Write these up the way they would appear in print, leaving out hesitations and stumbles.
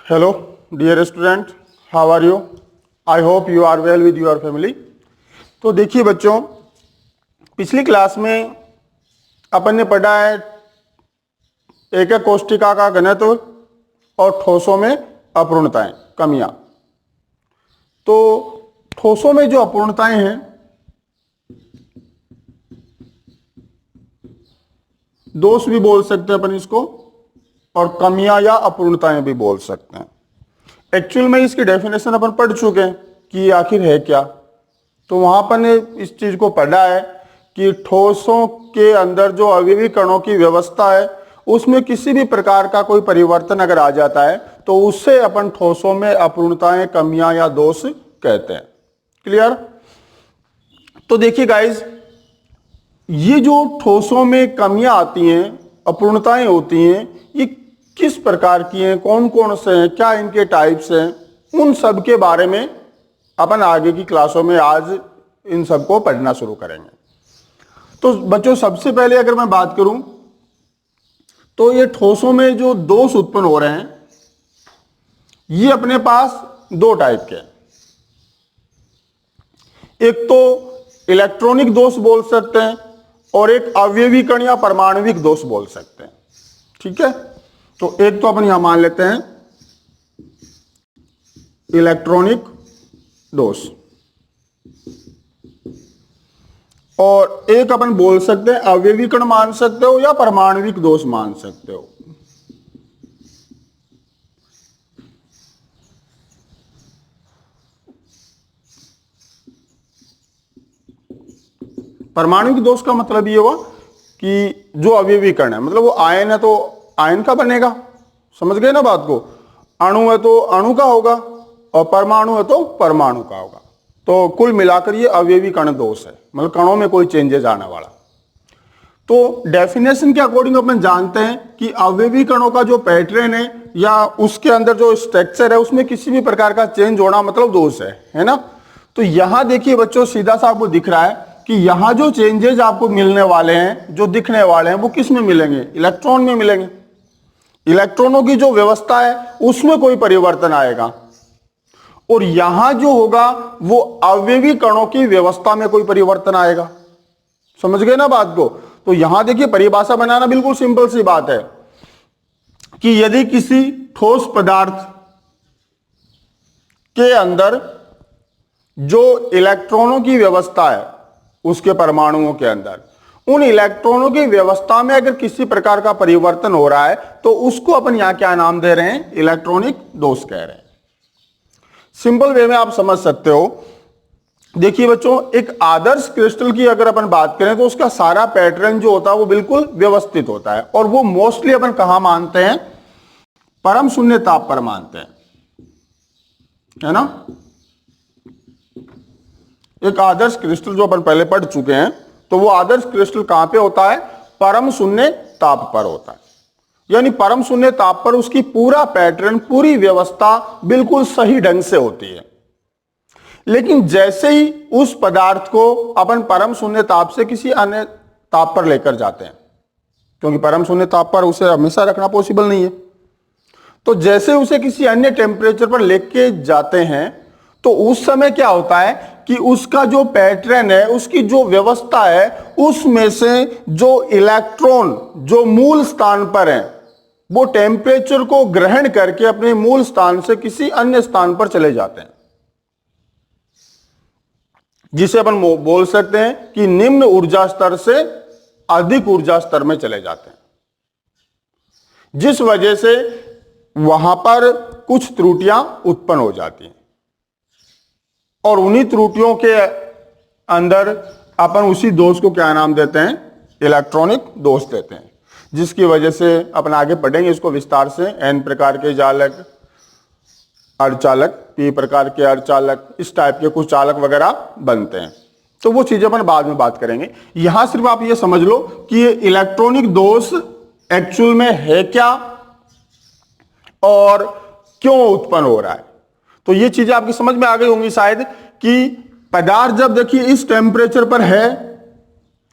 Hello, dear student, how are you? I hope you are well with your family. तो देखिए बच्चों, पिछली class में अपन ने पढ़ा है एक एक कोष्ठिका का घनत्व और ठोसों में अपूर्णताएं, कमियां। तो ठोसों में जो अपूर्णताएं हैं, दोष भी बोल सकते हैं अपन इसको, और कमियां या अपूर्णताएं भी बोल सकते हैं। एक्चुअल में इसकी डेफिनेशन अपन पढ़ चुके हैं कि आखिर है क्या। तो वहां पर ने इस चीज को पढ़ा है कि ठोसों के अंदर जो अवयवी कणों की व्यवस्था है उसमें किसी भी प्रकार का कोई परिवर्तन अगर आ जाता है तो उससे अपन ठोसों में अपूर्णताएं, कमियां या दोष कहते हैं। क्लियर? तो देखिए गाइज, ये जो ठोसों में कमियां आती हैं, अपूर्णताएं होती हैं, ये किस प्रकार की हैं, कौन कौन से हैं, क्या इनके टाइप्स हैं, उन सब के बारे में अपन आगे की क्लासों में आज इन सबको पढ़ना शुरू करेंगे। तो बच्चों, सबसे पहले अगर मैं बात करूं तो ये ठोसों में जो दोष उत्पन्न हो रहे हैं, ये अपने पास दो टाइप के हैं। एक तो इलेक्ट्रॉनिक दोष बोल सकते हैं और एक अवयवी कण या परमाणविक दोष बोल सकते हैं। ठीक है? तो एक तो अपन यहां मान लेते हैं इलेक्ट्रॉनिक दोष, और एक अपन बोल सकते हैं अवयवी कण मान सकते हो या परमाणविक दोष मान सकते हो। परमाणविक दोष का मतलब ये हुआ कि जो अवयवी कण है, मतलब वो आयन है तो आयन का बनेगा, समझ गए ना बात को। अणु है तो अणु का होगा और परमाणु है तो परमाणु का होगा। तो कुल मिलाकर ये अवयवी कण दोष है, मतलब कणों में कोई चेंजेस आने वाला। तो डेफिनेशन के अकॉर्डिंग अपन जानते हैं कि अवयवी कणों का जो पैटर्न है या उसके अंदर जो स्ट्रक्चर है उसमें किसी भी प्रकार का चेंज होना मतलब दोष है ना। तो यहां देखिए बच्चों, सीधा सा आपको दिख रहा है कि यहां जो चेंजेस आपको मिलने वाले हैं, जो दिखने वाले हैं, वो किस में मिलेंगे? इलेक्ट्रॉन में मिलेंगे। इलेक्ट्रॉनों की जो व्यवस्था है उसमें कोई परिवर्तन आएगा, और यहां जो होगा वो अवयवी कणों की व्यवस्था में कोई परिवर्तन आएगा। समझ गए ना बात को? तो यहां देखिए, परिभाषा बनाना बिल्कुल सिंपल सी बात है कि यदि किसी ठोस पदार्थ के अंदर जो इलेक्ट्रॉनों की व्यवस्था है उसके परमाणुओं के अंदर, उन इलेक्ट्रॉनों की व्यवस्था में अगर किसी प्रकार का परिवर्तन हो रहा है तो उसको अपन यहां क्या नाम दे रहे हैं? इलेक्ट्रॉनिक दोष कह रहे हैं। सिंपल वे में आप समझ सकते हो। देखिए बच्चों, एक आदर्श क्रिस्टल की अगर अपन बात करें तो उसका सारा पैटर्न जो होता है वो बिल्कुल व्यवस्थित होता है, और वो मोस्टली अपन कहां मानते हैं? परम शून्य ताप पर मानते हैं, है ना। एक आदर्श क्रिस्टल जो अपन पहले पढ़ चुके हैं, तो वो आदर्श क्रिस्टल कहां पे होता है? परम शून्य ताप पर होता है। यानी परम शून्य ताप पर उसकी पूरा पैटर्न, पूरी व्यवस्था बिल्कुल सही ढंग से होती है। लेकिन जैसे ही उस पदार्थ को अपन परम शून्य ताप से किसी अन्य ताप पर लेकर जाते हैं, क्योंकि परम शून्य ताप पर उसे हमेशा रखना पॉसिबल नहीं है, तो जैसे उसे किसी अन्य टेम्परेचर पर लेके जाते हैं तो उस समय क्या होता है कि उसका जो पैटर्न है, उसकी जो व्यवस्था है, उसमें से जो इलेक्ट्रॉन जो मूल स्थान पर है वो टेम्परेचर को ग्रहण करके अपने मूल स्थान से किसी अन्य स्थान पर चले जाते हैं, जिसे अपन बोल सकते हैं कि निम्न ऊर्जा स्तर से अधिक ऊर्जा स्तर में चले जाते हैं, जिस वजह से वहां पर कुछ त्रुटियां उत्पन्न हो जाती हैं, और उन्हीं त्रुटियों के अंदर अपन उसी दोष को क्या नाम देते हैं? इलेक्ट्रॉनिक दोष देते हैं, जिसकी वजह से अपन आगे पढ़ेंगे इसको विस्तार से। एन प्रकार के जालक, अर्धचालक, पी प्रकार के अर्धचालक, इस टाइप के कुछ चालक वगैरह बनते हैं। तो वो चीजें अपन बाद में बात करेंगे। यहां सिर्फ आप ये समझ लो कि ये इलेक्ट्रॉनिक दोष एक्चुअल में है क्या और क्यों उत्पन्न हो रहा है। तो ये चीजें आपकी समझ में आ गई होंगी शायद, कि पदार्थ जब देखिए इस टेम्परेचर पर है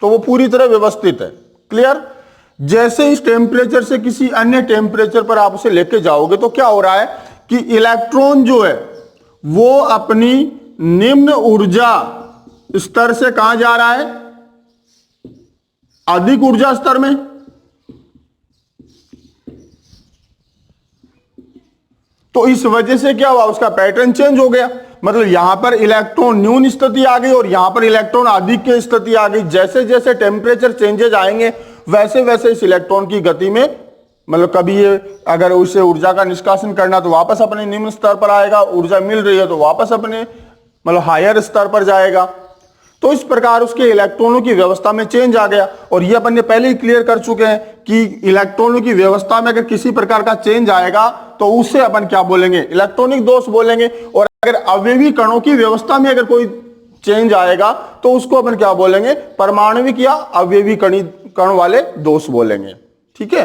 तो वो पूरी तरह व्यवस्थित है। क्लियर? जैसे इस टेम्परेचर से किसी अन्य टेम्परेचर पर आप उसे लेके जाओगे तो क्या हो रहा है कि इलेक्ट्रॉन जो है वो अपनी निम्न ऊर्जा स्तर से कहां जा रहा है, अधिक ऊर्जा स्तर में। तो इस वजह से क्या हुआ, उसका पैटर्न चेंज हो गया। मतलब यहां पर इलेक्ट्रॉन न्यून स्थिति आ गई और यहां पर इलेक्ट्रॉन अधिक की स्थिति आ गई। जैसे जैसे टेम्परेचर चेंजेज आएंगे वैसे वैसे इस इलेक्ट्रॉन की गति में, मतलब कभी ये अगर उसे ऊर्जा का निष्कासन करना तो वापस अपने निम्न स्तर पर आएगा, ऊर्जा मिल रही है तो वापस अपने मतलब हायर स्तर पर जाएगा। तो इस प्रकार उसके इलेक्ट्रॉनों की व्यवस्था में चेंज आ गया। और ये अपन ने पहले ही क्लियर कर चुके हैं कि इलेक्ट्रॉनों की व्यवस्था में अगर किसी प्रकार का चेंज आएगा तो उसे अपन क्या बोलेंगे, इलेक्ट्रॉनिक दोष बोलेंगे। और अगर अवयवी कणों की व्यवस्था में अगर कोई चेंज आएगा तो उसको अपन क्या बोलेंगे, परमाणविक या अवयवी कण वाले दोष बोलेंगे। ठीक है,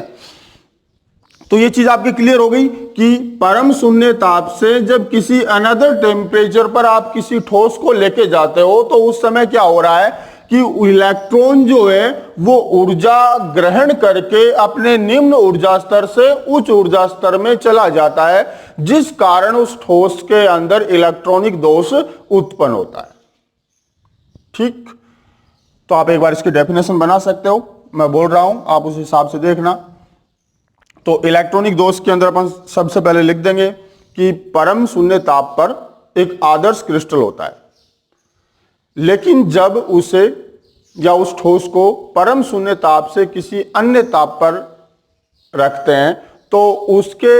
तो ये चीज आपकी क्लियर हो गई कि परम शून्य ताप से जब किसी अनदर टेम्परेचर पर आप किसी ठोस को लेके जाते हो तो उस समय क्या हो रहा है कि इलेक्ट्रॉन जो है वो ऊर्जा ग्रहण करके अपने निम्न ऊर्जा स्तर से उच्च ऊर्जा स्तर में चला जाता है, जिस कारण उस ठोस के अंदर इलेक्ट्रॉनिक दोष उत्पन्न होता है। ठीक, तो आप एक बार इसकी डेफिनेशन बना सकते हो, मैं बोल रहा हूं, आप उस हिसाब से देखना। तो इलेक्ट्रॉनिक दोष के अंदर अपन सबसे पहले लिख देंगे कि परम शून्य ताप पर एक आदर्श क्रिस्टल होता है, लेकिन जब उसे या उस ठोस को परम शून्य ताप से किसी अन्य ताप पर रखते हैं तो उसके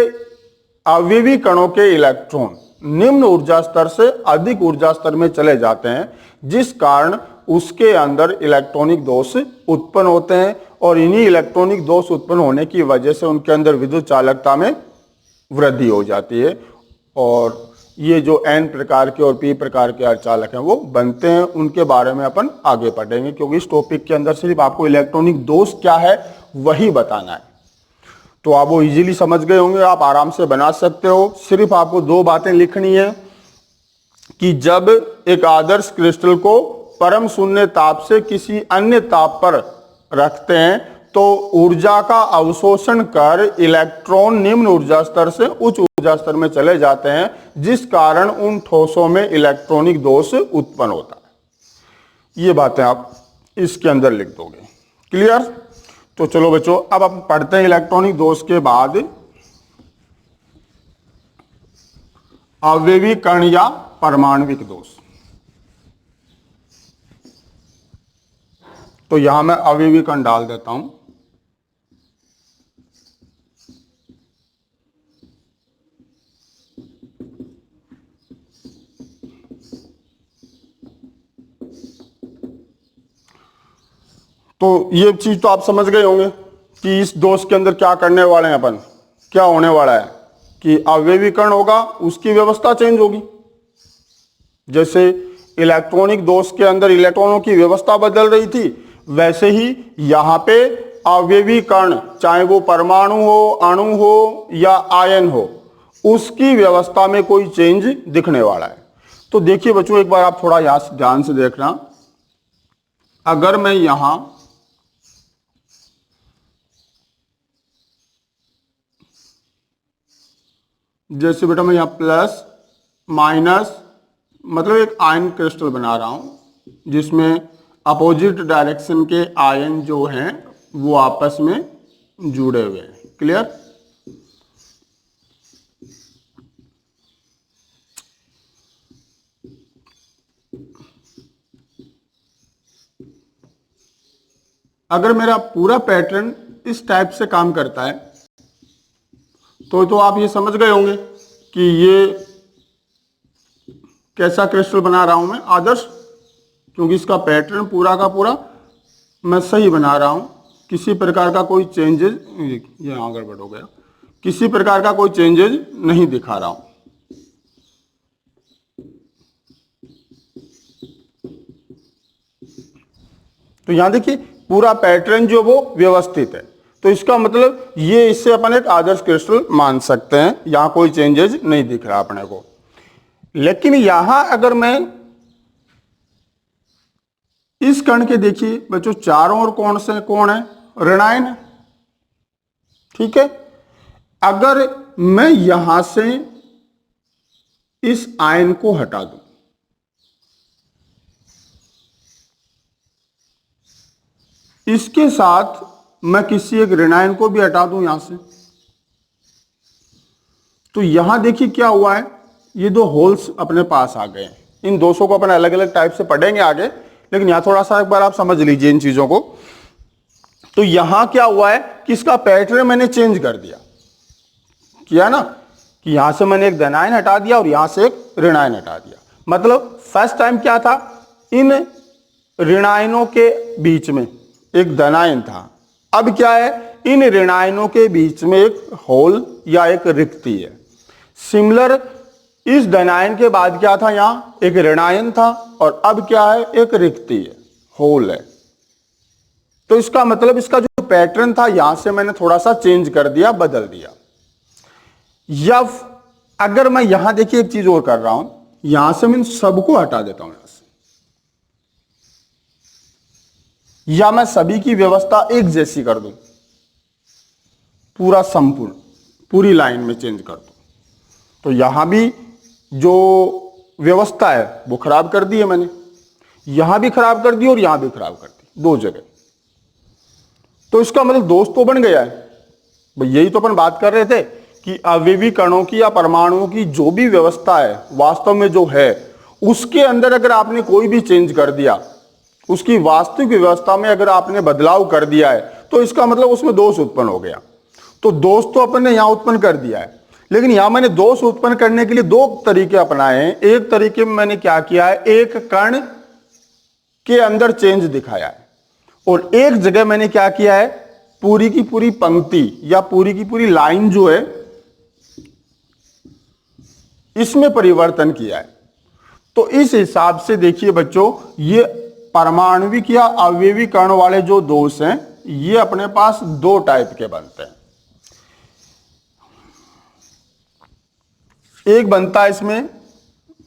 अवयवी कणों के इलेक्ट्रॉन निम्न ऊर्जा स्तर से अधिक ऊर्जा स्तर में चले जाते हैं, जिस कारण उसके अंदर इलेक्ट्रॉनिक दोष उत्पन्न होते हैं। और इन्हीं इलेक्ट्रॉनिक दोष उत्पन्न होने की वजह से उनके अंदर विद्युत चालकता में वृद्धि हो जाती है और ये जो N प्रकार के और P प्रकार के अर्धचालक हैं वो बनते हैं। उनके बारे में अपन आगे पढ़ेंगे, क्योंकि इस टॉपिक के अंदर सिर्फ आपको इलेक्ट्रॉनिक दोष क्या है वही बताना है। तो आप वो इजीली समझ गए होंगे, आप आराम से बना सकते हो। सिर्फ आपको दो बातें लिखनी है कि जब एक आदर्श क्रिस्टल को परम शून्य ताप से किसी अन्य ताप पर रखते हैं तो ऊर्जा का अवशोषण कर इलेक्ट्रॉन निम्न ऊर्जा स्तर से उच्च ऊर्जा स्तर में चले जाते हैं, जिस कारण उन ठोसों में इलेक्ट्रॉनिक दोष उत्पन्न होता है। ये बातें आप इसके अंदर लिख दोगे। क्लियर? तो चलो बच्चों, अब हम पढ़ते हैं इलेक्ट्रॉनिक दोष के बाद अवयवी कण या परमाणविक दोष। तो यहां मैं अवयवी कण डाल देता हूं। तो ये चीज तो आप समझ गए होंगे कि इस दोष के अंदर क्या करने वाले हैं अपन, क्या होने वाला है कि अवयवी कण होगा, उसकी व्यवस्था चेंज होगी। जैसे इलेक्ट्रॉनिक दोष के अंदर इलेक्ट्रॉनों की व्यवस्था बदल रही थी, वैसे ही यहां पे अवयवी कण, चाहे वो परमाणु हो, अणु हो या आयन हो, उसकी व्यवस्था में कोई चेंज दिखने वाला है। तो देखिए बच्चों, एक बार आप थोड़ा यहां से ध्यान से देखना। अगर मैं यहां जैसे बेटा मैं यहां प्लस माइनस मतलब एक आयन क्रिस्टल बना रहा हूं जिसमें अपोजिट डायरेक्शन के आयन जो हैं वो आपस में जुड़े हुए हैं। क्लियर? अगर मेरा पूरा पैटर्न इस टाइप से काम करता है तो आप ये समझ गए होंगे कि ये कैसा क्रिस्टल बना रहा हूं मैं, आदर्श, क्योंकि इसका पैटर्न पूरा का पूरा मैं सही बना रहा हूं। किसी प्रकार का कोई चेंजेज, ये यहां गड़बड़ हो गया, किसी प्रकार का कोई चेंजेज नहीं दिखा रहा हूं। तो यहां देखिए पूरा पैटर्न जो वो व्यवस्थित है, तो इसका मतलब ये इससे अपन एक आदर्श क्रिस्टल मान सकते हैं। यहां कोई चेंजेज नहीं दिख रहा अपने को। लेकिन यहां अगर मैं इस कण के देखिए बच्चों, चारों ओर कौन से कोण है, ऋणायन है। ठीक है, अगर मैं यहां से इस आयन को हटा दूं, इसके साथ मैं किसी एक ऋणायन को भी हटा दूं यहां से, तो यहां देखिए क्या हुआ है, ये दो होल्स अपने पास आ गए हैं। इन दोषों को अपन अलग अलग टाइप से पढ़ेंगे आगे, लेकिन यहां थोड़ा सा एक बार आप समझ लीजिए इन चीजों को। तो यहां क्या हुआ है कि इसका पैटर्न मैंने चेंज कर दिया, किया ना, कि यहां से मैंने एक धनायन हटा दिया और यहां से एक ऋणायन हटा दिया। मतलब फर्स्ट टाइम क्या था, इन ऋणायनों के बीच में एक धनायन था, अब क्या है, इन ऋणायनों के बीच में एक होल या एक रिक्ति है। सिमिलर इस धनायन के बाद क्या था, यहां एक ऋणायन था और अब क्या है, एक रिक्ति है, होल है। तो इसका मतलब इसका जो पैटर्न था यहां से मैंने थोड़ा सा चेंज कर दिया, बदल दिया। या अगर मैं यहां देखिए एक चीज और कर रहा हूं, यहां से मैं सबको हटा देता हूं यहां से, या मैं सभी की व्यवस्था एक जैसी कर दूं, पूरा संपूर्ण पूरी लाइन में चेंज कर दूं, तो यहां भी जो व्यवस्था है वो खराब कर दी है मैंने, यहां भी खराब कर दी और यहां भी खराब कर दी, दो जगह। तो इसका मतलब दोष तो बन गया है भाई। यही तो अपन बात कर रहे थे कि अवयवी कणों की या परमाणुओं की जो भी व्यवस्था है वास्तव में जो है, उसके अंदर अगर आपने कोई भी चेंज कर दिया, उसकी वास्तविक व्यवस्था में अगर आपने बदलाव कर दिया है, तो इसका मतलब उसमें दोष उत्पन्न हो गया। तो दोष तो अपन ने यहां उत्पन्न कर दिया है, लेकिन यहां मैंने दोष उत्पन्न करने के लिए दो तरीके अपनाए हैं। एक तरीके में मैंने क्या किया है, एक कण के अंदर चेंज दिखाया है, और एक जगह मैंने क्या किया है, पूरी की पूरी पंक्ति या पूरी की पूरी लाइन जो है इसमें परिवर्तन किया है। तो इस हिसाब से देखिए बच्चों, ये परमाणुविक या अवयवी कण वाले जो दोष हैं, ये अपने पास दो टाइप के बनते हैं। एक बनता है इसमें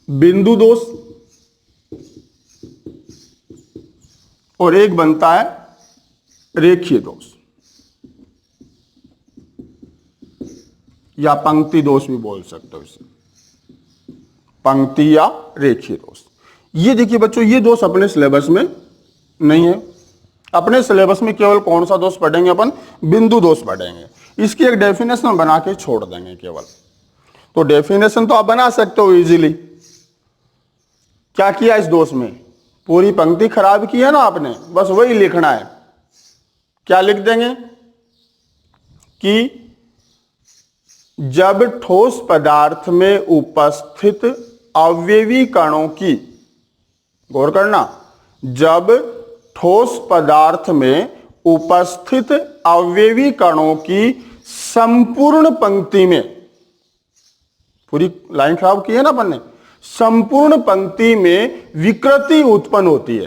बिंदु दोष, और एक बनता है रेखीय दोष या पंक्ति दोष भी बोल सकते हो इसे, पंक्ति या रेखीय दोष। ये देखिए बच्चों, ये दोष अपने सिलेबस में नहीं है। अपने सिलेबस में केवल कौन सा दोष पढ़ेंगे अपन, बिंदु दोष पढ़ेंगे। इसकी एक डेफिनेशन बना के छोड़ देंगे केवल। तो डेफिनेशन तो आप बना सकते हो इजीली। क्या किया इस दोष में, पूरी पंक्ति खराब की है ना आपने, बस वही लिखना है। क्या लिख देंगे कि जब ठोस पदार्थ में उपस्थित अवयवी कणों की, गौर करना, जब ठोस पदार्थ में उपस्थित अवयवी कणों की संपूर्ण पंक्ति में, पूरी लाइन खराब की है ना अपन ने, संपूर्ण पंक्ति में विकृति उत्पन्न होती है,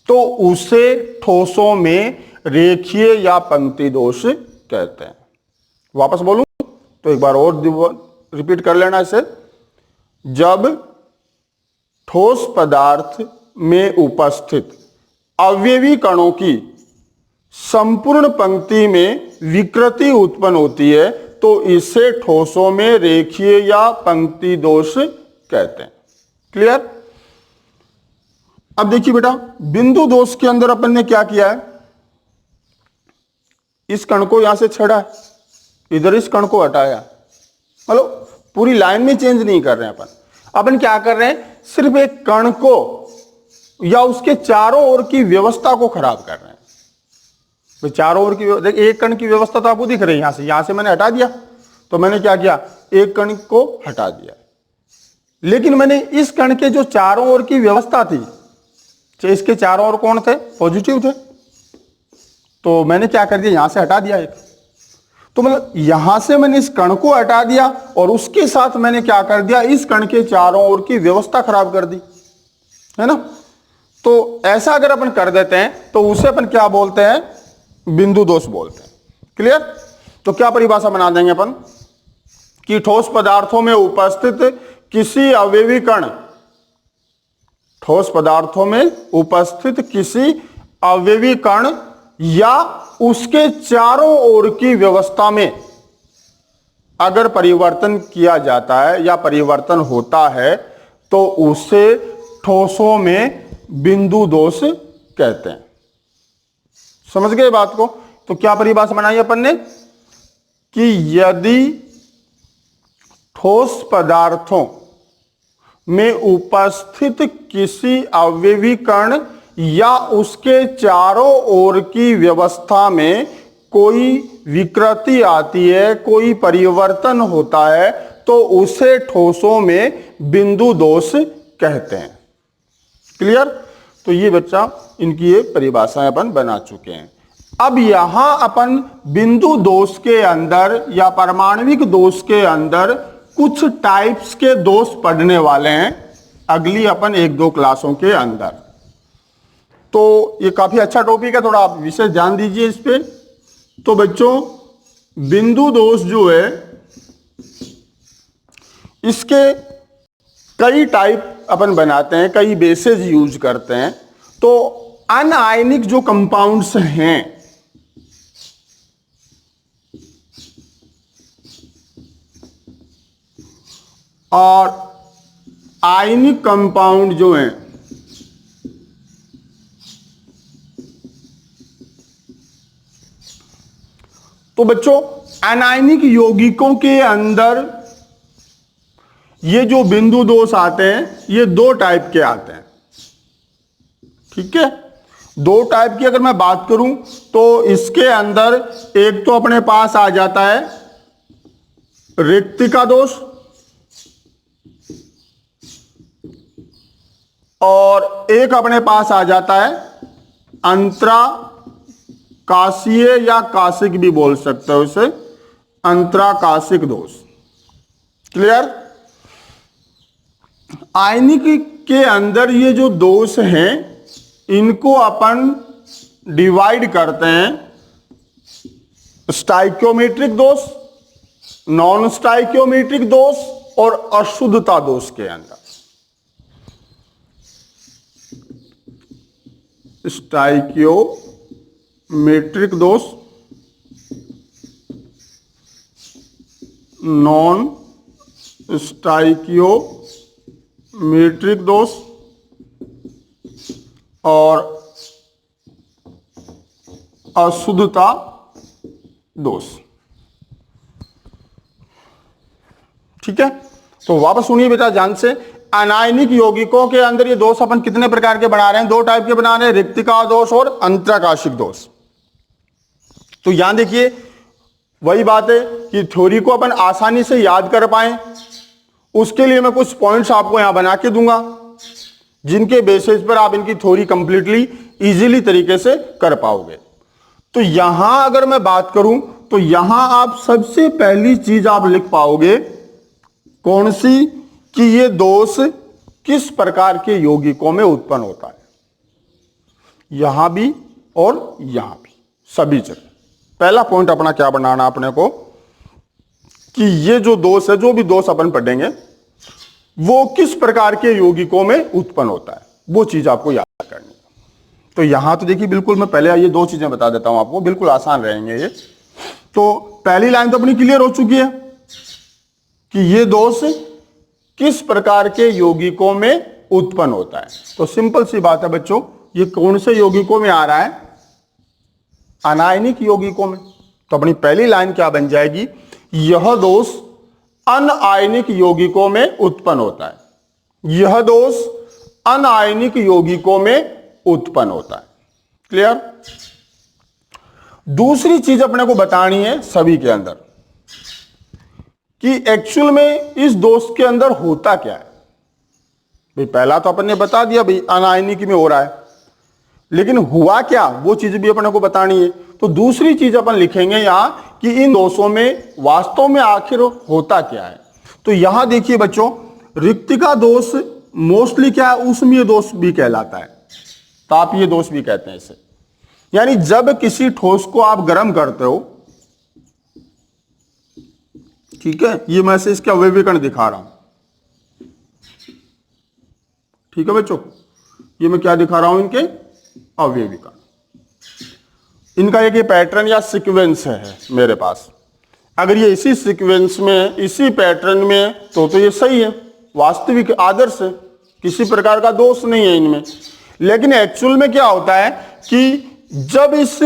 तो उसे ठोसों में रेखीय या पंक्ति दोष कहते हैं। वापस बोलूं तो एक बार और रिपीट कर लेना इसे। जब ठोस पदार्थ में उपस्थित अवयवी कणों की संपूर्ण पंक्ति में विकृति उत्पन्न होती है, तो इसे ठोसों में रेखीय या पंक्ति दोष कहते हैं। क्लियर। अब देखिए बेटा, बिंदु दोष के अंदर अपन ने क्या किया है, इस कण को यहां से छड़ा है, इधर इस कण को हटाया, मतलब पूरी लाइन में चेंज नहीं कर रहे हैं अपन क्या कर रहे हैं, सिर्फ एक कण को या उसके चारों ओर की व्यवस्था को खराब कर रहे हैं। तो चारों ओर की, एक कण की व्यवस्था तो आपको दिख रही है, यहां से मैंने हटा दिया, तो मैंने क्या किया, एक कण को हटा दिया। लेकिन मैंने इस कण के जो चारों ओर की व्यवस्था थी, इसके चारों ओर कौन थे, पॉजिटिव थे, तो मैंने क्या कर दिया, यहां से हटा दिया एक। तो मतलब यहां से मैंने इस कण को हटा दिया और उसके साथ मैंने क्या कर दिया, इस कण के चारों ओर की व्यवस्था खराब कर दी, है ना। तो ऐसा अगर अपन कर देते हैं तो उसे अपन क्या बोलते हैं, बिंदु दोष बोलते हैं। क्लियर। तो क्या परिभाषा बना देंगे अपन कि ठोस पदार्थों में उपस्थित किसी अवयवी कण, ठोस पदार्थों में उपस्थित किसी अवयवी कण या उसके चारों ओर की व्यवस्था में अगर परिवर्तन किया जाता है या परिवर्तन होता है तो उसे ठोसों में बिंदु दोष कहते हैं। समझ गए बात को? तो क्या परिभाषा बनाई अपन ने कि यदि ठोस पदार्थों में उपस्थित किसी अवयवी कण या उसके चारों ओर की व्यवस्था में कोई विकृति आती है, कोई परिवर्तन होता है, तो उसे ठोसों में बिंदु दोष कहते हैं। क्लियर? तो ये बच्चा इनकी ये परिभाषाएं अपन बना चुके हैं। अब यहां अपन बिंदु दोष के अंदर या परमाणविक दोष के अंदर कुछ टाइप्स के दोष पढ़ने वाले हैं अगली अपन 1-2 क्लासों के अंदर। तो ये काफी अच्छा टॉपिक है, थोड़ा आप विशेष ध्यान दीजिए इस पे। तो बच्चों बिंदु दोष जो है इसके कई टाइप अपन बनाते हैं, कई बेसेस यूज करते हैं। तो अनआयनिक जो कंपाउंड्स हैं और आयनिक कंपाउंड जो हैं तो बच्चों अनायनिक यौगिकों के अंदर ये जो बिंदु दोष आते हैं ये 2 टाइप के आते हैं। ठीक है, 2 टाइप की अगर मैं बात करूं तो इसके अंदर एक तो अपने पास आ जाता है रिक्तिका दोष और एक अपने पास आ जाता है अंतराकाशीय या काशिक भी बोल सकते हो इसे, अंतराकाशिक दोष। क्लियर? आयनिक के अंदर ये जो दोष हैं इनको अपन डिवाइड करते हैं स्टाइक्योमेट्रिक दोष, नॉन स्टाइक्योमेट्रिक दोष और अशुद्धता दोष के अंदर। स्टाइक्योमेट्रिक दोष, नॉन स्टाइक्योमेट्रिक दोष और अशुद्धता दोष। ठीक है, तो वापस सुनिए बेटा ध्यान से। अनायनिक यौगिकों के अंदर ये दोष अपन कितने प्रकार के बना रहे हैं? 2 टाइप के बना रहे हैं, रिक्तिका दोष और अंतराकाशिक दोष। तो यहां देखिए वही बात है कि थ्योरी को अपन आसानी से याद कर पाए, उसके लिए मैं कुछ पॉइंट्स आपको यहां बना के दूंगा जिनके बेसिस पर आप इनकी थ्योरी कंप्लीटली इजीली तरीके से कर पाओगे। तो यहां अगर मैं बात करूं तो यहां आप सबसे पहली चीज आप लिख पाओगे कौन सी, कि ये दोष किस प्रकार के यौगिकों में उत्पन्न होता है। यहां भी और यहां भी, सभी जगह। पहला पॉइंट अपना क्या बनाना अपने को कि ये जो दोष है, जो भी दोष अपन पढ़ेंगे वो किस प्रकार के यौगिकों में उत्पन्न होता है, वो चीज आपको याद करनी है। तो यहां तो देखिए बिल्कुल मैं पहले ये 2 चीजें बता देता हूं आपको, बिल्कुल आसान रहेंगे ये। तो पहली लाइन तो अपनी क्लियर हो चुकी है कि ये दोष किस प्रकार के यौगिकों में उत्पन्न होता है। तो सिंपल सी बात है बच्चों, ये कौन से यौगिकों में आ रहा है? अनायनिक यौगिकों में। तो अपनी पहली लाइन क्या बन जाएगी? यह दोष अनायनिक यौगिकों में उत्पन्न होता है। यह दोष अनायनिक यौगिकों में उत्पन्न होता है। क्लियर? दूसरी चीज अपने को बतानी है सभी के अंदर कि एक्चुअल में इस दोष के अंदर होता क्या है। भाई पहला तो अपन ने बता दिया भाई अनायनिक में हो रहा है, लेकिन हुआ क्या वो चीज भी अपने को बतानी है। तो दूसरी चीज अपन लिखेंगे यहां कि इन दोषों में वास्तव में आखिर होता क्या है। तो यहां देखिए बच्चों, रिक्तिका दोष मोस्टली क्या है, ऊष्मीय दोष भी कहलाता है, तापीय दोष भी कहते हैं इसे। यानी जब किसी ठोस को आप गर्म करते हो, ठीक है, ये मैं से इसका अवयवीकरण दिखा रहा हूं। ठीक है बच्चों, ये मैं क्या दिखा रहा हूं, इनके अवयवीकरण। इनका एक ये पैटर्न या सीक्वेंस है मेरे पास। अगर ये इसी सीक्वेंस में, इसी पैटर्न में, तो ये सही है, वास्तविक आदर्श है, किसी प्रकार का दोष नहीं है इनमें। लेकिन एक्चुअल में क्या होता है कि जब इस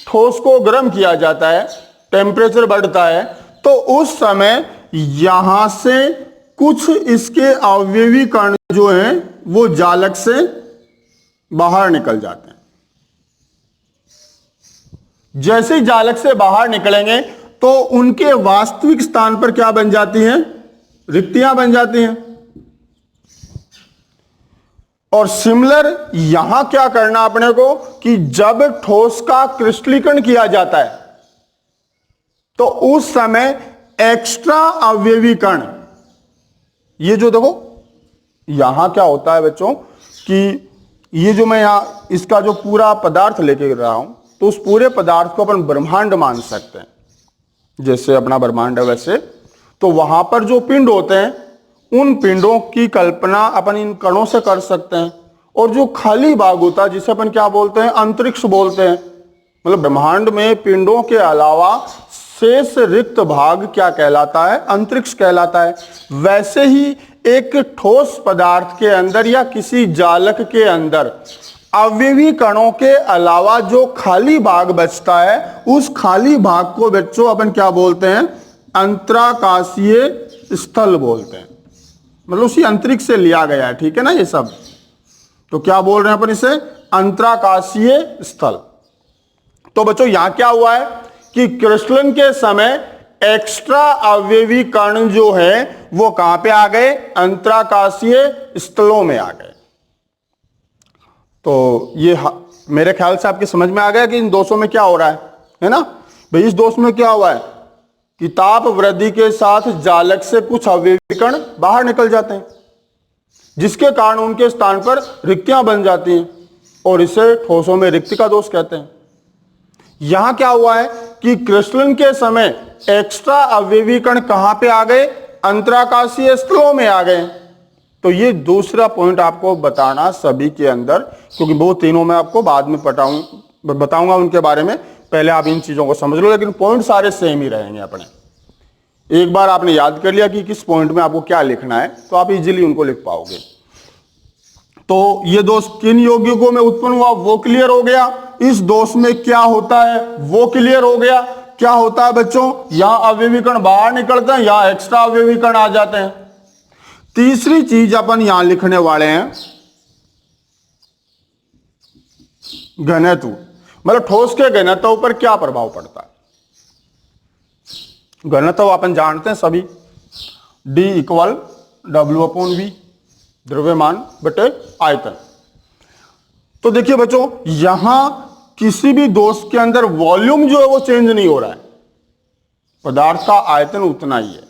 ठोस को गर्म किया जाता है, टेम्परेचर बढ़ता है, तो उस समय यहां से कुछ इसके अवयवी कण जो हैं वो जालक से बाहर निकल जाते हैं। जैसे ही जालक से बाहर निकलेंगे तो उनके वास्तविक स्थान पर क्या बन जाती हैं? रिक्तियां बन जाती हैं। और सिमिलर यहां क्या करना अपने को कि जब ठोस का क्रिस्टलीकरण किया जाता है तो उस समय एक्स्ट्रा अवयवी कण, ये जो देखो यहां क्या होता है बच्चों कि ये जो मैं यहां इसका जो पूरा पदार्थ लेके गिर रहा हूं, तो उस पूरे पदार्थ को अपन ब्रह्मांड मान सकते हैं, जैसे अपना ब्रह्मांड है वैसे। तो वहां पर जो पिंड होते हैं उन पिंडों की कल्पना अपन इन कणों से कर सकते हैं। और जो खाली भाग होता है जिसे अपन क्या बोलते हैं? अंतरिक्ष बोलते हैं। मतलब ब्रह्मांड में पिंडों के अलावा शेष रिक्त भाग क्या कहलाता है? अंतरिक्ष कहलाता है। वैसे ही एक ठोस पदार्थ के अंदर या किसी जालक के अंदर अवयवी कणों के अलावा जो खाली भाग बचता है, उस खाली भाग को बच्चों अपन क्या बोलते हैं? अंतराकाशीय स्थल बोलते हैं। मतलब उसी अंतरिक्ष से लिया गया है, ठीक है ना ये सब। तो क्या बोल रहे हैं अपन इसे? अंतराकाशीय स्थल। तो बच्चों यहां क्या हुआ है कि क्रिस्टलन के समय एक्स्ट्रा अवयवी कण जो है वो कहां पे आ गए? अंतराकाशीय स्थलों में आ गए। तो ये मेरे ख्याल से आपके समझ में आ गया कि इन दोषों में क्या हो रहा है ना भाई। इस दोष में क्या हुआ है कि ताप वृद्धि के साथ जालक से कुछ अवयवी कण बाहर निकल जाते हैं, जिसके कारण उनके स्थान पर रिक्तियां बन जाती हैं, और इसे ठोसों में रिक्ति का दोष कहते हैं। यहां क्या हुआ है कि क्रिस्टलन के समय एक्स्ट्रा अवयवी कण कहां पे आ गए? अंतराकाशीय स्थलों में आ गए। तो ये दूसरा पॉइंट आपको बताना सभी के अंदर, क्योंकि वो तीनों मैं आपको बाद में बताऊंगा उनके बारे में। पहले आप इन चीजों को समझ लो, लेकिन पॉइंट सारे सेम ही रहेंगे अपने। एक बार आपने याद कर लिया कि किस पॉइंट में आपको क्या लिखना है, तो आप इजीली उनको लिख पाओगे। तो ये दोष किन यौगिकों में उत्पन्न हुआ वो क्लियर हो गया। इस दोष में क्या होता है वो क्लियर हो गया। क्या होता है बच्चों? यहां अवयवी कण बाहर निकलते हैं, यहां एक्स्ट्रा अवयवी कण आ जाते हैं। तीसरी चीज अपन यहां लिखने वाले हैं घनत्व। मतलब ठोस के घनत्व पर क्या प्रभाव पड़ता है। घनत्व अपन जानते हैं सभी, D = W/V, द्रव्यमान बटे आयतन। तो देखिए बच्चों यहां किसी भी दोष के अंदर वॉल्यूम जो है वो चेंज नहीं हो रहा है, पदार्थ का आयतन उतना ही है।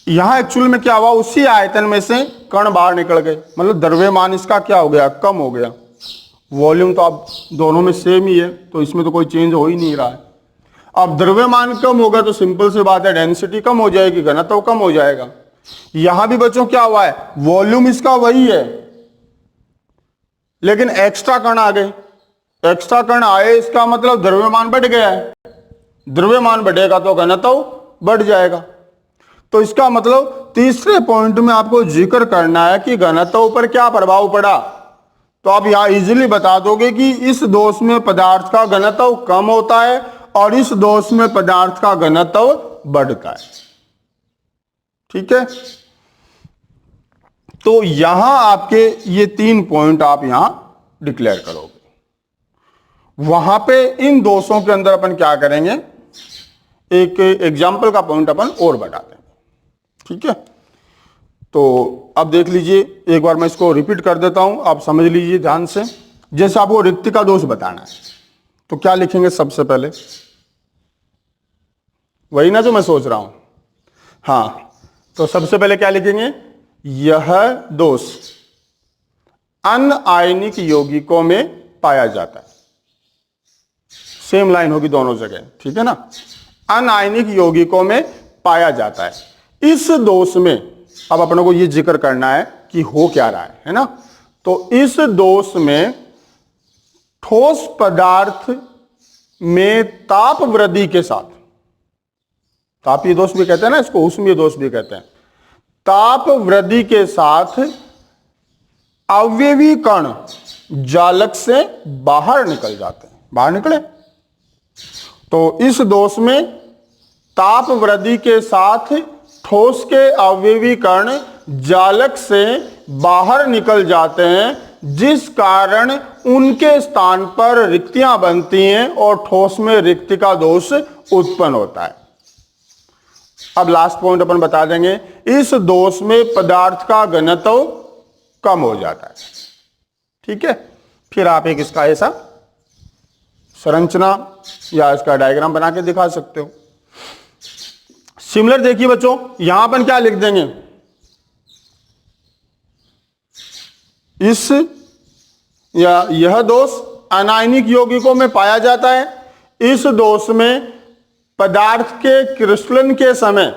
यहां एक्चुअल में क्या हुआ? उसी आयतन में से कण बाहर निकल गए, मतलब द्रव्यमान इसका क्या हो गया? कम हो गया। वॉल्यूम तो अब दोनों में सेम ही है, तो इसमें तो कोई चेंज हो ही नहीं रहा है। अब द्रव्यमान कम होगा तो सिंपल सी बात है, डेंसिटी कम हो जाएगी, घनत्व कम हो जाएगा। यहां भी बच्चों क्या हुआ है? वॉल्यूम इसका वही है, लेकिन एक्स्ट्रा कण आ गए। एक्स्ट्रा कण आए इसका मतलब द्रव्यमान बढ़ गया है। द्रव्यमान बढ़ेगा तो घनत्व बढ़ जाएगा। तो इसका मतलब तीसरे पॉइंट में आपको जिक्र करना है कि घनत्व पर क्या प्रभाव पड़ा। तो आप यहां इजीली बता दोगे कि इस दोष में पदार्थ का घनत्व कम होता है और इस दोष में पदार्थ का घनत्व बढ़ता है। ठीक है, तो यहां आपके ये 3 पॉइंट आप यहां डिक्लेयर करोगे। वहां पे इन दोषों के अंदर अपन क्या करेंगे, एक एग्जाम्पल का पॉइंट अपन और बताते हैं। ठीक है, तो अब देख लीजिए, एक बार मैं इसको रिपीट कर देता हूं, आप समझ लीजिए ध्यान से। जैसे आपको रिक्ति का दोष बताना है तो क्या लिखेंगे सबसे पहले? वही ना जो मैं सोच रहा हूं। हाँ, तो सबसे पहले क्या लिखेंगे? यह दोष अनआयनिक यौगिकों में पाया जाता है। सेम लाइन होगी दोनों जगह, ठीक है ना। अनआयनिक यौगिकों में पाया जाता है। इस दोष में अब अपने को यह जिक्र करना है कि हो क्या रहा है ना। तो इस दोष में ठोस पदार्थ में ताप वृद्धि के साथ, तापीय दोष भी कहते हैं ना इसको, ऊष्मीय दोष भी कहते हैं, ताप वृद्धि के साथ अवयवी कण जालक से बाहर निकल जाते हैं, बाहर निकले। तो इस दोष में ताप वृद्धि के साथ ठोस के अवयवी कण जालक से बाहर निकल जाते हैं, जिस कारण उनके स्थान पर रिक्तियां बनती हैं और ठोस में रिक्ति का दोष उत्पन्न होता है। अब लास्ट पॉइंट अपन बता देंगे, इस दोष में पदार्थ का घनत्व कम हो जाता है। ठीक है, फिर आप एक इसका ऐसा संरचना या इसका डायग्राम बना के दिखा सकते हो। सिमिलर देखिए बच्चों, यहां अपन क्या लिख देंगे, इस या यह दोष अनायनिक यौगिकों में पाया जाता है। इस दोष में पदार्थ के क्रिस्टलन के समय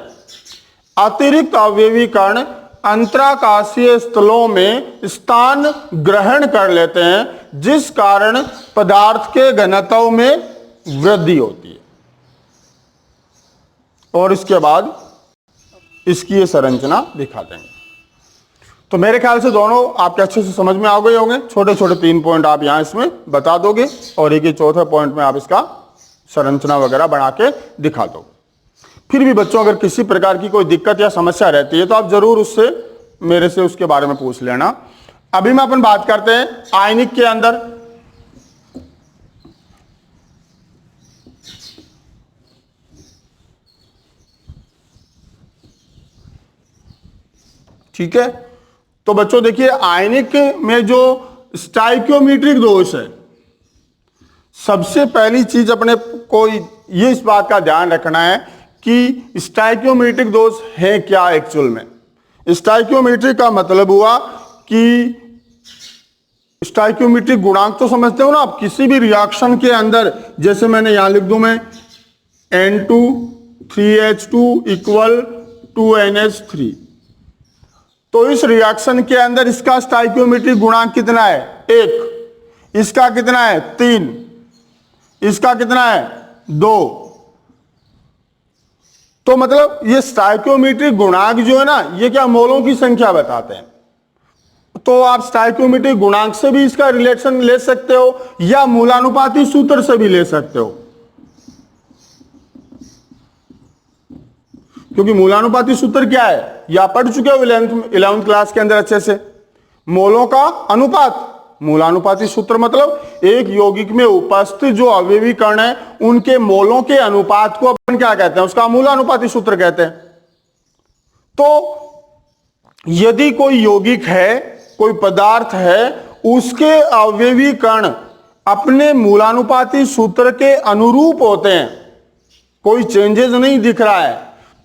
अतिरिक्त अवयवी कण अंतराकाशीय स्थलों में स्थान ग्रहण कर लेते हैं, जिस कारण पदार्थ के घनत्व में वृद्धि होती है। और इसके बाद इसकी ये संरचना दिखा देंगे। तो मेरे ख्याल से दोनों आपके अच्छे से समझ में आ गए होंगे। छोटे छोटे 3 पॉइंट आप यहां इसमें बता दोगे और एक ही चौथे पॉइंट में आप इसका संरचना वगैरह बना के दिखा दोगे। फिर भी बच्चों अगर किसी प्रकार की कोई दिक्कत या समस्या रहती है तो आप जरूर उससे मेरे से उसके बारे में पूछ लेना। अभी मैं अपन बात करते हैं आयनिक के अंदर। ठीक है, तो बच्चों देखिए आयनिक में जो स्टाइकियोमेट्रिक दोष है, सबसे पहली चीज अपने को ये इस बात का ध्यान रखना है कि स्टाइकियोमेट्रिक दोष है क्या एक्चुअल में। स्टाइकियोमेट्रिक का मतलब हुआ कि स्टाइकियोमेट्रिक गुणांक तो समझते हो ना आप, किसी भी रिएक्शन के अंदर, जैसे मैंने यहां लिख दूं मैं N2 3H2 इक्वल 2NH3, तो इस रिएक्शन के अंदर इसका स्टाइकियोमेट्रिक गुणांक कितना है 1, इसका कितना है 3, इसका कितना है 2। तो मतलब ये स्टाइकियोमेट्रिक गुणांक जो है ना, ये क्या मोलों की संख्या बताते हैं। तो आप स्टाइकियोमेट्रिक गुणांक से भी इसका रिलेशन ले सकते हो या मूलानुपाती सूत्र से भी ले सकते हो, क्योंकि मूलानुपाती सूत्र क्या है, या पढ़ चुके हो 11th क्लास के अंदर अच्छे से, मोलों का अनुपात। मूलानुपाती सूत्र मतलब एक यौगिक में उपस्थित जो अवयवी कण है उनके मोलों के अनुपात को अपन क्या कहते हैं, उसका मूलानुपाती सूत्र कहते हैं। तो यदि कोई यौगिक है, कोई पदार्थ है, उसके अवयवी कण अपने मूलानुपाती सूत्र के अनुरूप होते हैं, कोई चेंजेस नहीं दिख रहा है,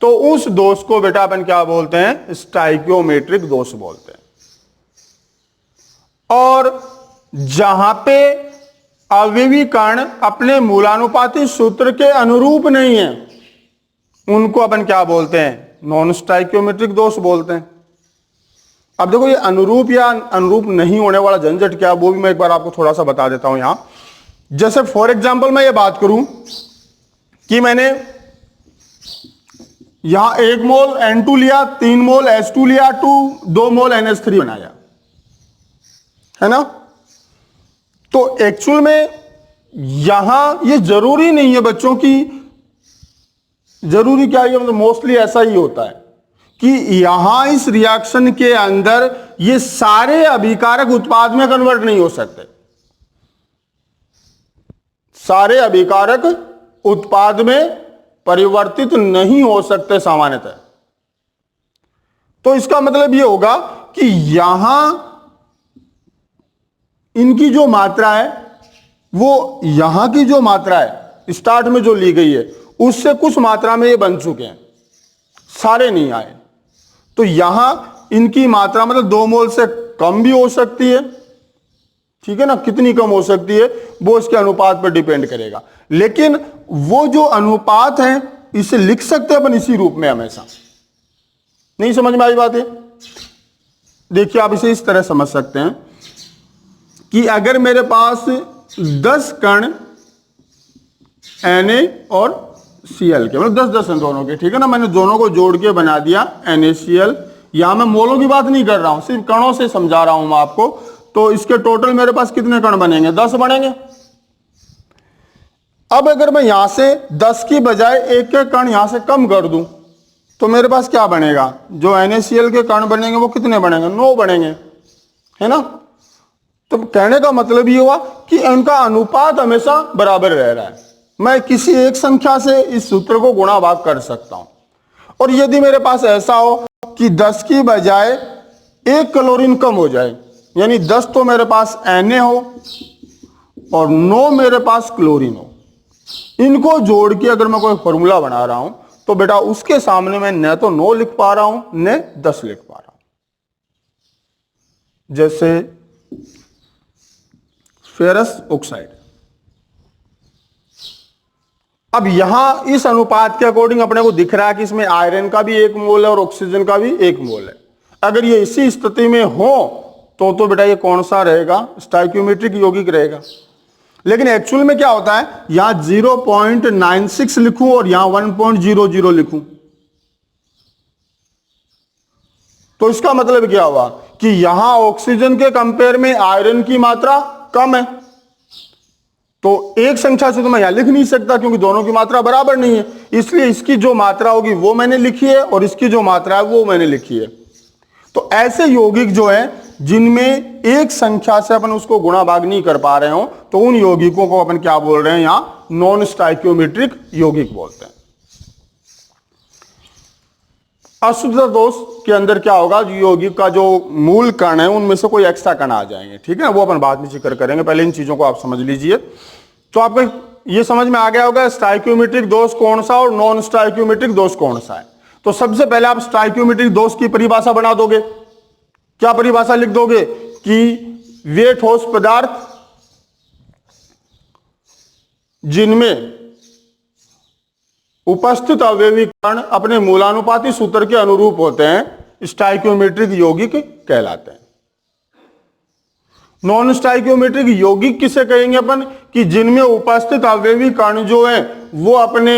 तो उस दोष को बेटा अपन क्या बोलते हैं, स्टाइकियोमेट्रिक दोष बोलते हैं। और जहां पे अवयवी कण अपने मूलानुपाती सूत्र के अनुरूप नहीं है, उनको अपन क्या बोलते हैं, नॉन स्टाइकियोमेट्रिक दोष बोलते हैं। अब देखो ये अनुरूप या अनुरूप नहीं होने वाला झंझट क्या, वो भी मैं एक बार आपको थोड़ा सा बता देता हूं यहां। जैसे फॉर एग्जांपल मैं ये बात करूं कि मैंने यहां 1 मोल N2 लिया, 3 मोल H2 लिया, 2 मोल NH3 बनाया, है ना। तो एक्चुअल में यहां ये जरूरी नहीं है बच्चों की, जरूरी क्या है, मतलब मोस्टली ऐसा ही होता है कि यहां इस रिएक्शन के अंदर ये सारे अभिकारक उत्पाद में कन्वर्ट नहीं हो सकते, सारे अभिकारक उत्पाद में परिवर्तित नहीं हो सकते सामान्यतः। तो इसका मतलब यह होगा कि यहां इनकी जो मात्रा है, वो यहां की जो मात्रा है स्टार्ट में जो ली गई है उससे कुछ मात्रा में ये बन चुके हैं, सारे नहीं आए। तो यहां इनकी मात्रा मतलब 2 मोल से कम भी हो सकती है, ठीक है ना। कितनी कम हो सकती है वो इसके अनुपात पर डिपेंड करेगा, लेकिन वो जो अनुपात है इसे लिख सकते हैं अपन इसी रूप में हमेशा। नहीं समझ में आई बात है? देखिए आप इसे इस तरह समझ सकते हैं कि अगर मेरे पास 10 कण Na और Cl के, मतलब 10-10 हैं दोनों के, ठीक है ना। मैंने दोनों को जोड़ के बना दिया NaCl। यहां मैं मोलों की बात नहीं कर रहा हूं, सिर्फ कणों से समझा रहा हूं मैं आपको। तो इसके टोटल मेरे पास कितने कण बनेंगे? 10 बनेंगे। अब अगर मैं यहां से 10 की बजाय एक एक कण यहां से कम कर दूं तो मेरे पास क्या बनेगा? जो NaCl के कण बनेंगे वो कितने बनेंगे? 9 बनेंगे, है ना। तो कहने का मतलब ये हुआ कि इनका अनुपात हमेशा बराबर रह रहा है। मैं किसी एक संख्या से इस सूत्र को गुणा भाग कर सकता हूं। और यदि मेरे पास ऐसा हो कि 10 की बजाय एक क्लोरीन कम हो जाए, यानी 10 तो मेरे पास Na हो और 9 मेरे पास क्लोरीन हो, इनको जोड़ के अगर मैं कोई फॉर्मूला बना रहा हूं तो बेटा उसके सामने मैं न तो 9 लिख पा रहा हूं न 10 लिख पा रहा हूं। जैसे फेरस ऑक्साइड। अब यहां इस अनुपात के अकॉर्डिंग अपने को दिख रहा है कि इसमें आयरन का भी 1 मोल है और ऑक्सीजन का भी 1 मोल है। अगर ये इसी स्थिति में हो तो बेटा ये कौन सा रहेगा? स्टाइक्योमेट्रिक यौगिक रहेगा। लेकिन एक्चुअल में क्या होता है, यहां 0.96 लिखूं और यहां 1.00 लिखूं तो इसका मतलब क्या हुआ कि यहां ऑक्सीजन के कंपेयर में आयरन की मात्रा कम है। तो एक संख्या से तो मैं यहां लिख नहीं सकता क्योंकि दोनों की मात्रा बराबर नहीं है, इसलिए इसकी जो मात्रा होगी वो मैंने लिखी है और इसकी जो मात्रा है वो मैंने लिखी है। तो ऐसे यौगिक जो है जिनमें एक संख्या से अपन उसको गुणा भाग नहीं कर पा रहे हो तो उन यौगिकों को अपन क्या बोल रहे हैं? यहां नॉन स्टाइक्योमेट्रिक यौगिक बोलते हैं। अशुद्धता दोष के अंदर क्या होगा? जो यौगिक का जो मूल कण है उनमें से कोई एक्स्ट्रा कण आ जाएंगे, ठीक है, वो अपन बाद में जिक्र करेंगे। पहले इन चीजों को आप समझ लीजिए। तो आपको ये समझ में आ गया होगा स्टाइक्योमेट्रिक दोष कौन सा और नॉन स्टाइक्योमेट्रिक दोष कौन सा है। तो सबसे पहले आप स्टाइक्योमेट्रिक दोष की परिभाषा बना दोगे। क्या परिभाषा लिख दोगे? कि वे ठोस पदार्थ जिनमें उपस्थित अवयवी कण अपने मूलानुपाती सूत्र के अनुरूप होते हैं स्टाइक्योमेट्रिक यौगिक कहलाते हैं। नॉन स्टाइक्योमेट्रिक यौगिक किसे कहेंगे अपन? कि जिनमें उपस्थित अवयवी कण जो है वो अपने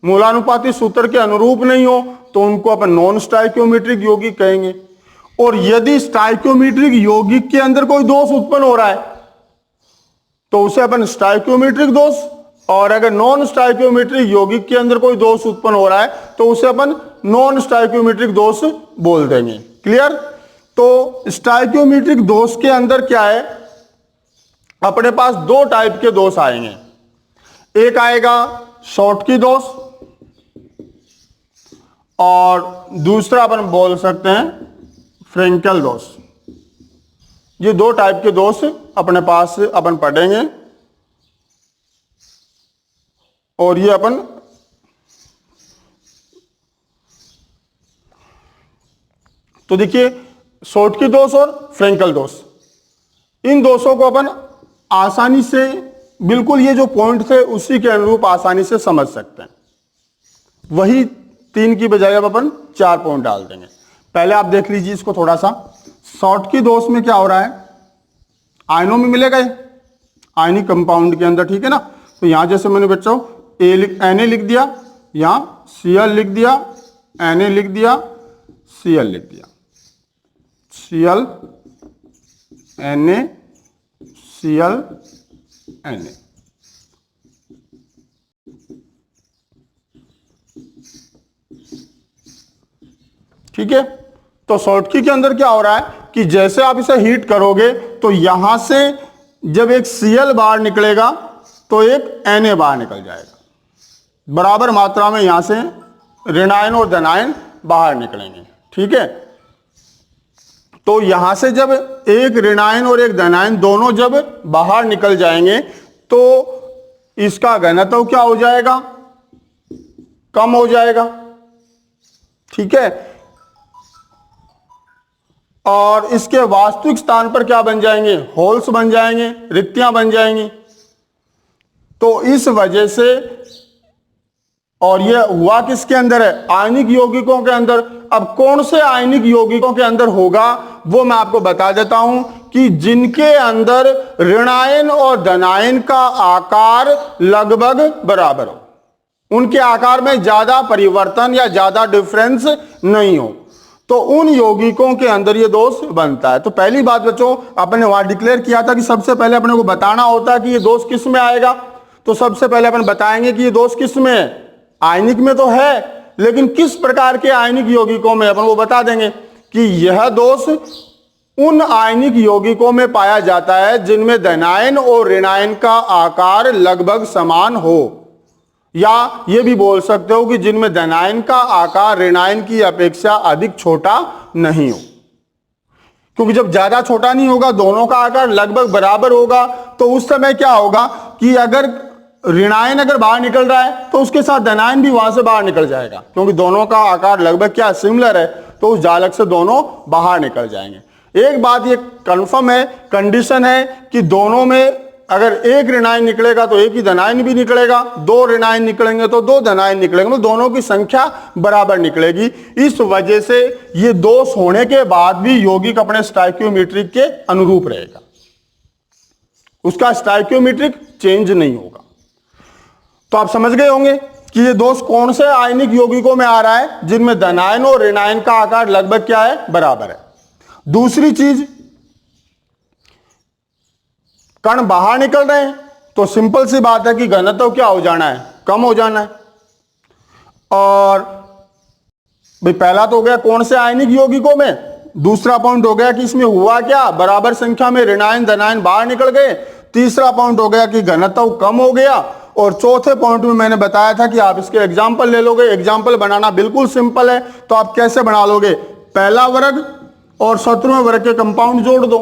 मूलानुपाती सूत्र के अनुरूप नहीं हो तो उनको अपन नॉन स्टाइक्योमेट्रिक यौगिक कहेंगे। और यदि स्टाइक्योमेट्रिक यौगिक के अंदर कोई दोष उत्पन्न हो रहा है तो उसे अपन स्टाइक्योमेट्रिक दोष, और अगर नॉन स्टाइक्योमेट्रिक यौगिक के अंदर कोई दोष उत्पन्न हो रहा है तो उसे अपन नॉन स्टाइक्योमेट्रिक दोष बोल देंगे। क्लियर? तो स्टाइक्योमेट्रिक दोष के अंदर क्या है, अपने पास 2 टाइप के दोष आएंगे। एक आएगा शॉर्टकी दोष और दूसरा अपन बोल सकते हैं फ्रेंकेल दोष। ये 2 टाइप के दोष अपने पास अपन पढ़ेंगे और ये अपन तो देखिए शॉर्टकी दोष और फ्रेंकेल दोष, इन दोषों को अपन आसानी से बिल्कुल ये जो पॉइंट थे उसी के अनुरूप आसानी से समझ सकते हैं। वही 3 की बजाय अब अपन 4 पॉइंट डाल देंगे। पहले आप देख लीजिए इसको थोड़ा सा। शॉर्टकी दोष में क्या हो रहा है? आयनों में मिलेगा आयनिक कंपाउंड के अंदर, ठीक है ना। तो यहां जैसे मैंने बच्चों Na लिख दिया, यहां Cl लिख दिया, Na लिख दिया, Cl लिख दिया, Cl Na Cl Na। ठीक है। तो शॉर्टकी के अंदर क्या हो रहा है कि जैसे आप इसे हीट करोगे तो यहां से जब एक Cl बाहर निकलेगा तो एक Na बाहर निकल जाएगा। बराबर मात्रा में यहां से ऋणायन और धनायन बाहर निकलेंगे, ठीक है। तो यहां से जब एक ऋणायन और एक धनायन दोनों जब बाहर निकल जाएंगे तो इसका घनत्व क्या हो जाएगा? कम हो जाएगा, ठीक है। और इसके वास्तविक स्थान पर क्या बन जाएंगे? होल्स बन जाएंगे, रिक्तियां बन जाएंगी। तो इस वजह से, और यह हुआ किसके अंदर है? आयनिक यौगिकों के अंदर। अब कौन से आयनिक यौगिकों के अंदर होगा वो मैं आपको बता देता हूं कि जिनके अंदर ऋणायन और धनायन का आकार लगभग बराबर हो, उनके आकार में ज्यादा परिवर्तन या ज्यादा डिफरेंस नहीं हो, तो उन यौगिकों के अंदर ये दोष बनता है। तो पहली बात बच्चों, अपन ने वहां डिक्लेयर किया था कि सबसे पहले अपने को बताना होता है कि ये दोष किस में आएगा। तो सबसे पहले अपन बताएंगे कि ये दोष किस में है। आयनिक में तो है, लेकिन किस प्रकार के आयनिक यौगिकों में, अपन वो बता देंगे कि यह दोष उन आयनिक यौगिकों में पाया जाता है जिनमें धनायन और ऋणायन का आकार लगभग समान हो, या ये भी बोल सकते हो कि जिनमें धनायन का आकार ऋणायन की अपेक्षा अधिक छोटा नहीं हो। क्योंकि जब ज्यादा छोटा नहीं होगा, दोनों का आकार लगभग बराबर होगा, तो उस समय क्या होगा कि अगर ऋणायन अगर बाहर निकल रहा है तो उसके साथ धनायन भी वहां से बाहर निकल जाएगा, क्योंकि दोनों का आकार लगभग क्या सिमिलर है, तो उस जालक से दोनों बाहर निकल जाएंगे। एक बात ये कंफर्म है, कंडीशन है कि दोनों में अगर एक ऋणायन निकलेगा तो एक ही धनायन भी निकलेगा, दो ऋणायन निकलेंगे तो दो धनायन निकलेंगे, तो दोनों की संख्या बराबर निकलेगी। इस वजह से ये दोष होने के बाद भी यौगिक अपने स्टोइकियोमेट्रिक के अनुरूप रहेगा, उसका स्टोइकियोमेट्रिक चेंज नहीं होगा। तो आप समझ गए होंगे कि ये दोष कौन से आयनिक यौगिकों में आ रहा है, जिनमें धनायन और ऋणायन का आकार लगभग क्या है, बराबर है। दूसरी चीज, कण बाहर निकल रहे हैं तो सिंपल सी बात है कि घनत्व क्या हो जाना है, कम हो जाना है। और भाई पहला तो हो गया कौन से आयनिक यौगिकों में, दूसरा पॉइंट हो गया कि इसमें हुआ क्या, बराबर संख्या में ऋणायन धनायन बाहर निकल गए। तीसरा पॉइंट हो गया कि घनत्व कम हो गया। और चौथे पॉइंट में मैंने बताया था कि आप इसके एग्जाम्पल ले लोगे। एग्जाम्पल बनाना बिल्कुल सिंपल है, तो आप कैसे बना लोगे, पहला वर्ग और 17वें वर्ग के कंपाउंड जोड़ दो,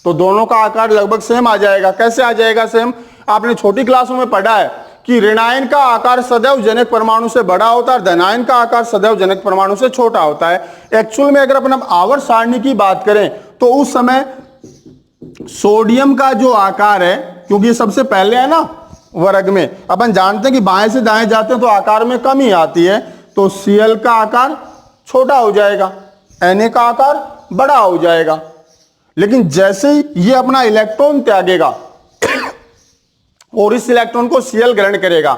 तो दोनों का आकार लगभग सेम आ जाएगा। कैसे आ जाएगा सेम, आपने छोटी क्लासों में पढ़ा है कि ऋणायन का आकार सदैव जनक परमाणु से बड़ा होता है, धनायन का आकार सदैव जनक परमाणु से छोटा होता है। एक्चुअल में अगर अपन आवर्त सारणी की बात करें तो उस समय सोडियम का जो आकार है, क्योंकि ये सबसे पहले है ना वर्ग में, अपन जानते हैं कि बाएं से दाएं जाते हैं तो आकार में कमी आती है, तो Cl का आकार छोटा हो जाएगा, Na का आकार बड़ा हो जाएगा। लेकिन जैसे ही ये अपना इलेक्ट्रॉन त्यागेगा और इस इलेक्ट्रॉन को Cl ग्रहण करेगा,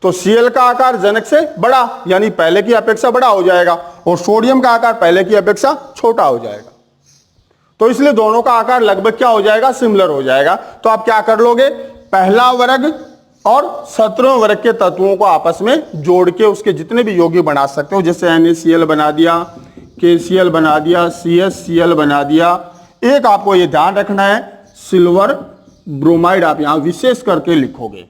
तो Cl का आकार जनक से बड़ा यानी पहले की अपेक्षा बड़ा हो जाएगा, और सोडियम का आकार पहले की अपेक्षा छोटा हो जाएगा। तो इसलिए दोनों का आकार लगभग क्या हो जाएगा, सिमिलर हो जाएगा। तो आप क्या कर लोगे, पहला वर्ग और 17वें वर्ग के तत्वों को आपस में जोड़ के उसके जितने भी यौगिक बना सकते हो, जैसे NaCl बना दिया, KCl बना दिया, CsCl बना दिया। एक आपको ये ध्यान रखना है, सिल्वर ब्रोमाइड आप यहां विशेष करके लिखोगे।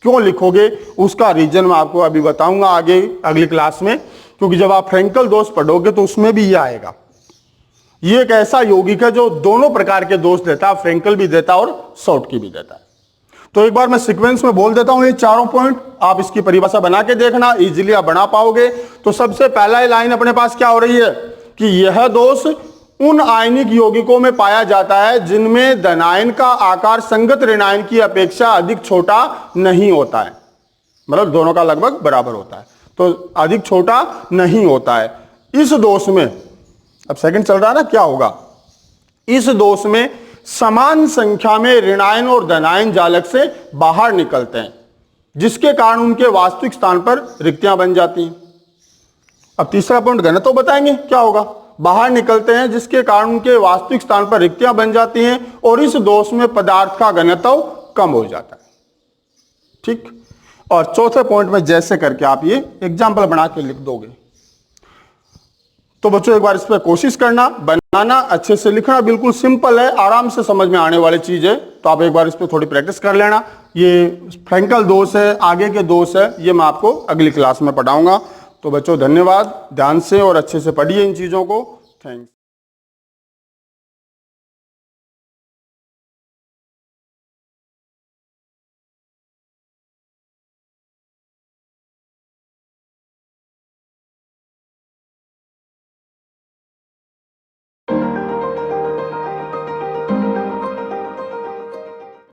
क्यों लिखोगे उसका रीजन मैं आपको अभी बताऊंगा आगे अगली क्लास में, क्योंकि जब आप फ्रेंकल दोष पढ़ोगे तो उसमें भी ये आएगा। ये एक ऐसा यौगिक है जो दोनों प्रकार के दोष देता है, फ्रेंकल भी देता है और शॉर्टकी भी देता है। तो एक बार मैं सीक्वेंस में बोल देता हूं ये चारों पॉइंट, आप इसकी परिभाषा बना के देखना, इजीली आप बना पाओगे। तो सबसे पहला लाइन अपने पास क्या हो रही है कि यह दोष उन आयनिक यौगिकों में पाया जाता है जिनमें धनायन का आकार संगत ऋणायन की अपेक्षा अधिक छोटा नहीं होता है, मतलब दोनों का लगभग बराबर होता है, तो अधिक छोटा नहीं होता है। इस दोष में, अब सेकंड चल रहा है ना, क्या होगा, इस दोष में समान संख्या में ऋणायन और धनायन जालक से बाहर निकलते हैं, जिसके कारण उनके वास्तविक स्थान पर रिक्तियां बन जाती हैं। अब तीसरा पॉइंट घनत्व बताएंगे क्या होगा, बाहर निकलते हैं जिसके कारण उनके वास्तविक स्थान पर रिक्तियां बन जाती हैं, और इस दोष में पदार्थ का घनत्व कम हो जाता है। ठीक, और चौथे पॉइंट में जैसे करके आप ये एग्जाम्पल बना के लिख दोगे। तो बच्चों एक बार इस पर कोशिश करना, बनाना, अच्छे से लिखना, बिल्कुल सिंपल है, आराम से समझ में आने वाली चीज है। तो आप एक बार इस पर थोड़ी प्रैक्टिस कर लेना। ये फ्रेंकल दोष है, आगे के दोष है, ये मैं आपको अगली क्लास में पढ़ाऊंगा। तो बच्चों धन्यवाद, ध्यान से और अच्छे से पढ़िए इन चीजों को। थैंक्स।